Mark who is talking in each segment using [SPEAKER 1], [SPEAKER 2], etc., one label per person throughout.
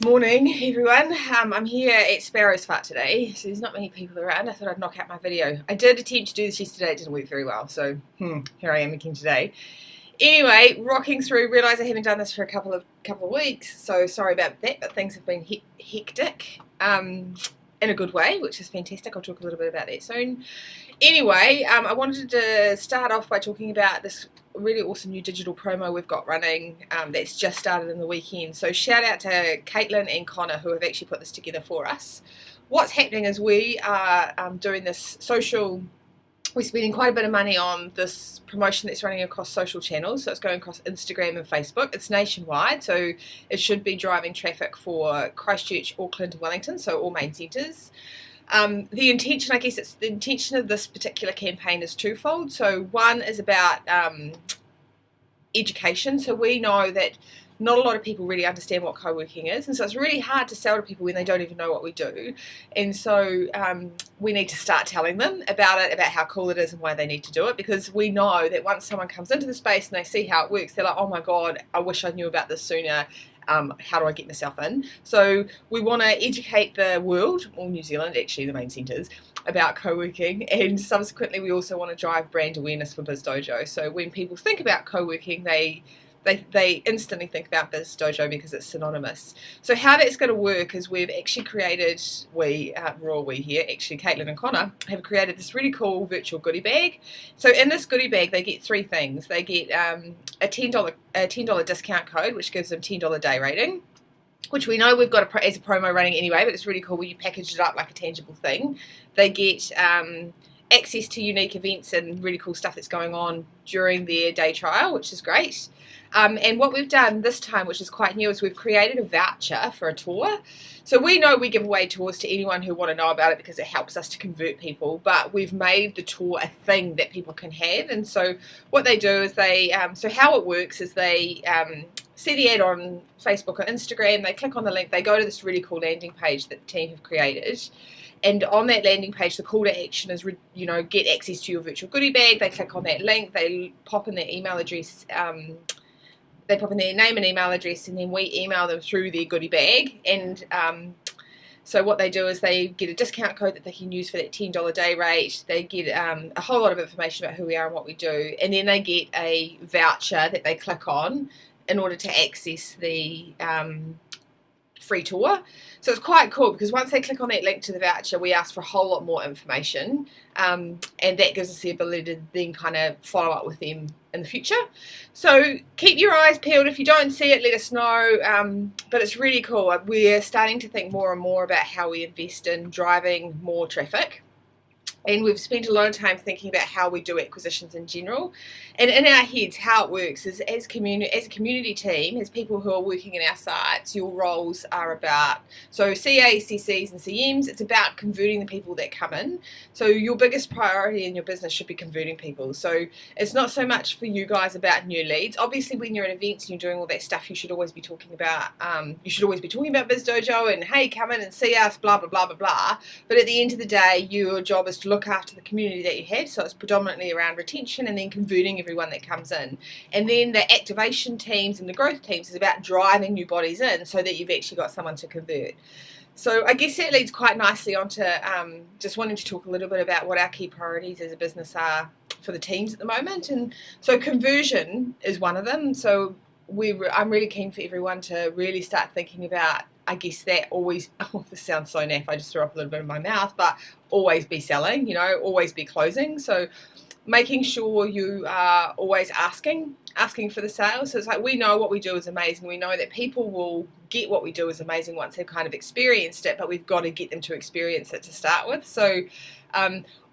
[SPEAKER 1] Morning everyone, I'm here at Sparrow's Fart today, so there's not many people around. I thought I'd knock out my video. I did attempt to do this yesterday, it didn't work very well, so here I am again today. Anyway, rocking through, realise I haven't done this for a couple of weeks, so sorry about that, but things have been hectic in a good way, which is fantastic. I'll talk a little bit about that soon. Anyway, I wanted to start off by talking about this really awesome new digital promo we've got running that's just started in the weekend. So shout out to Caitlin and Connor who have actually put this together for us. What's happening is we are doing this social, we're spending quite a bit of money on this promotion that's running across social channels. So it's going across Instagram and Facebook. It's nationwide, so it should be driving traffic for Christchurch, Auckland and Wellington, so all main centres. The intention, I guess, the intention of this particular campaign is twofold. So one is about education. So we know that not a lot of people really understand what co-working is, and so it's really hard to sell to people when they don't even know what we do. And so we need to start telling them about it, about how cool it is and why they need to do it, because we know that once someone comes into the space and they see how it works, they're like, oh my god, I wish I knew about this sooner. How do I get myself in? So we want to educate the world, or New Zealand actually, the main centres, about co-working, and subsequently we also want to drive brand awareness for Biz Dojo. So when people think about co-working, they instantly think about Biz Dojo because it's synonymous. So how that's going to work is we've actually created, we here, actually Caitlin and Connor, have created this really cool virtual goodie bag. So in this goodie bag they get three things. They get a $10 discount code, which gives them $10 day rating, which we know we've got as a promo running anyway, but it's really cool when you package it up like a tangible thing. They get access to unique events and really cool stuff that's going on during their day trial, which is great. And what we've done this time, which is quite new, is we've created a voucher for a tour. So we know we give away tours to anyone who want to know about it because it helps us to convert people, but we've made the tour a thing that people can have. And so what they do is so how it works is they see the ad on Facebook or Instagram, they click on the link, they go to this really cool landing page that the team have created. And on that landing page, the call to action is, get access to your virtual goodie bag. They click on that link, they pop in their email address, they pop in their name and email address, and then we email them through their goodie bag. And so what they do is they get a discount code that they can use for that $10 day rate. They get a whole lot of information about who we are and what we do, and then they get a voucher that they click on in order to access the free tour. So it's quite cool because once they click on that link to the voucher, we ask for a whole lot more information, and that gives us the ability to then kind of follow up with them in the future. So keep your eyes peeled. If you don't see it, let us know, but it's really cool. We're starting to think more and more about how we invest in driving more traffic. And we've spent a lot of time thinking about how we do acquisitions in general. And in our heads, how it works is as a community team, as people who are working in our sites, your roles are about, so CAs, CCs and CMs, it's about converting the people that come in. So your biggest priority in your business should be converting people. So it's not so much for you guys about new leads. Obviously, when you're in events and you're doing all that stuff, you should always be talking about, Biz Dojo and hey, come in and see us, blah, blah, blah, blah, blah. But at the end of the day, your job is to look after the community that you have, so it's predominantly around retention and then converting everyone that comes in. And then the activation teams and the growth teams is about driving new bodies in so that you've actually got someone to convert. So I guess that leads quite nicely onto just wanting to talk a little bit about what our key priorities as a business are for the teams at the moment. And so conversion is one of them. So I'm really keen for everyone to really start thinking about, I guess, that always, this sounds so naff, I just threw up a little bit in my mouth, but always be selling, always be closing. So making sure you are always asking for the sale. So it's like, we know what we do is amazing. We know that people will get what we do is amazing once they've kind of experienced it, but we've got to get them to experience it to start with. So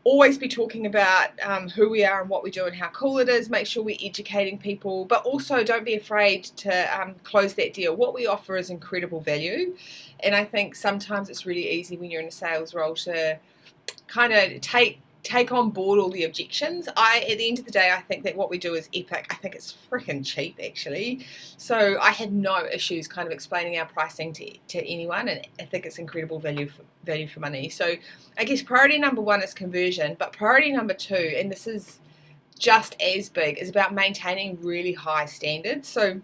[SPEAKER 1] always be talking about who we are and what we do and how cool it is. Make sure we're educating people, but also don't be afraid to close that deal. What we offer is incredible value, and I think sometimes it's really easy when you're in a sales role to kind of take on board all the objections. At the end of the day, I think that what we do is epic. I think it's freaking cheap, actually. So I had no issues kind of explaining our pricing to anyone, and I think it's incredible value for money. So I guess priority number one is conversion, but priority number two, and this is just as big, is about maintaining really high standards. So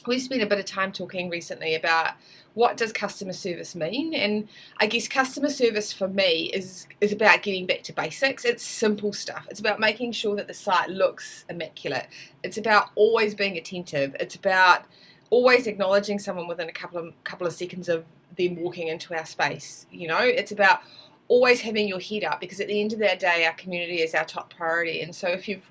[SPEAKER 1] we've spent a bit of time talking recently about what does customer service mean, and I guess customer service for me is about getting back to basics. It's simple stuff. It's about making sure that the site looks immaculate. It's about always being attentive. It's about always acknowledging someone within a couple of seconds of them walking into our space. It's about always having your head up, because at the end of the day, our community is our top priority. And so if you've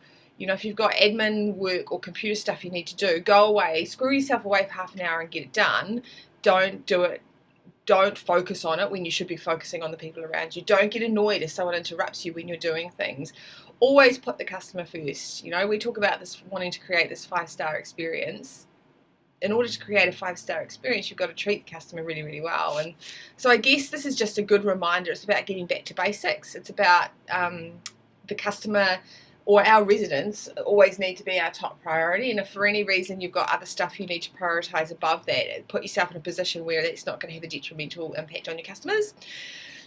[SPEAKER 1] got admin work or computer stuff you need to do, go away, screw yourself away for half an hour and get it done. Don't do it. Don't focus on it when you should be focusing on the people around you. Don't get annoyed if someone interrupts you when you're doing things. Always put the customer first. We talk about this, wanting to create this 5-star experience. In order to create a 5-star experience, you've got to treat the customer really, really well. And so I guess this is just a good reminder. It's about getting back to basics. It's about the customer or our residents always need to be our top priority. And if for any reason you've got other stuff you need to prioritise above that, put yourself in a position where it's not going to have a detrimental impact on your customers.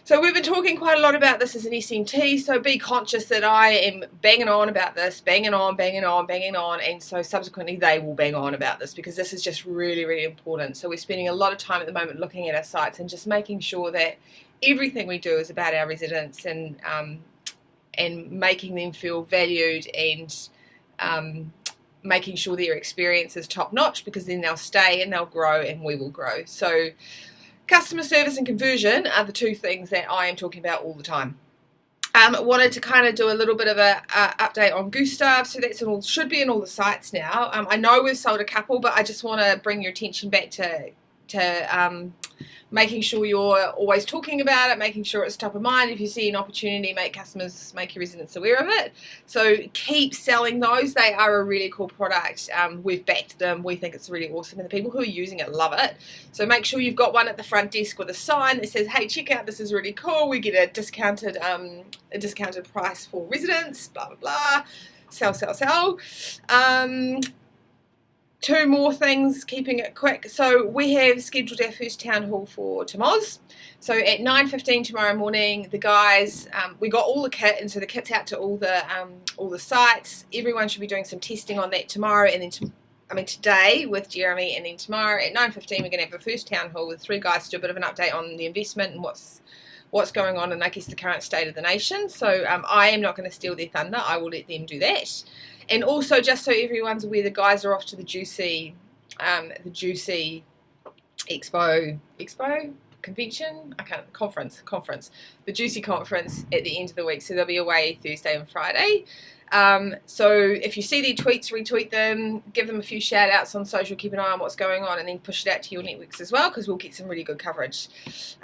[SPEAKER 1] So we've been talking quite a lot about this as an SMT, so be conscious that I am banging on about this, banging on, and so subsequently they will bang on about this, because this is just really, really important. So we're spending a lot of time at the moment looking at our sites and just making sure that everything we do is about our residents, and making them feel valued, and making sure their experience is top notch, because then they'll stay and they'll grow and we will grow. So customer service and conversion are the two things that I am talking about all the time. Wanted to kind of do a little bit of a update on Gustav, so that's should be in all the sites now. I know we've sold a couple, but I just want to bring your attention back to making sure you're always talking about it, making sure it's top of mind. If you see an opportunity, make your residents aware of it. So keep selling those. They are a really cool product. We've backed them. We think it's really awesome, and the people who are using it love it. So make sure you've got one at the front desk with a sign that says, hey, check out, this is really cool. We get a discounted price for residents, blah, blah, blah. Sell. Two more things, keeping it quick. So we have scheduled our first town hall for Tamoz. So at 9:15 tomorrow morning, the guys, we got all the kit, and so the kit's out to all the sites. Everyone should be doing some testing on that tomorrow, and then today with Jeremy, and then tomorrow at 9:15 we're going to have a first town hall with 3 guys to do a bit of an update on the investment and what's going on, and I guess the current state of the nation. So I am not going to steal their thunder. I will let them do that. And also, just so everyone's aware, the guys are off to the Juicy conference, the Juicy conference at the end of the week. So they'll be away Thursday and Friday. So if you see their tweets, retweet them, give them a few shout outs on social, keep an eye on what's going on, and then push it out to your networks as well, because we'll get some really good coverage.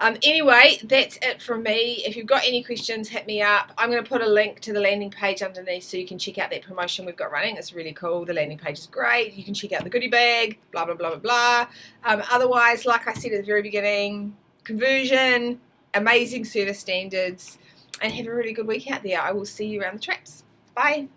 [SPEAKER 1] Anyway, that's it from me. If you've got any questions, hit me up. I'm going to put a link to the landing page underneath so you can check out that promotion we've got running. It's really cool. The landing page is great. You can check out the goodie bag, blah, blah, blah, blah, blah. Otherwise, like I said at the very beginning, conversion, amazing service standards, and have a really good week out there. I will see you around the traps. Bye.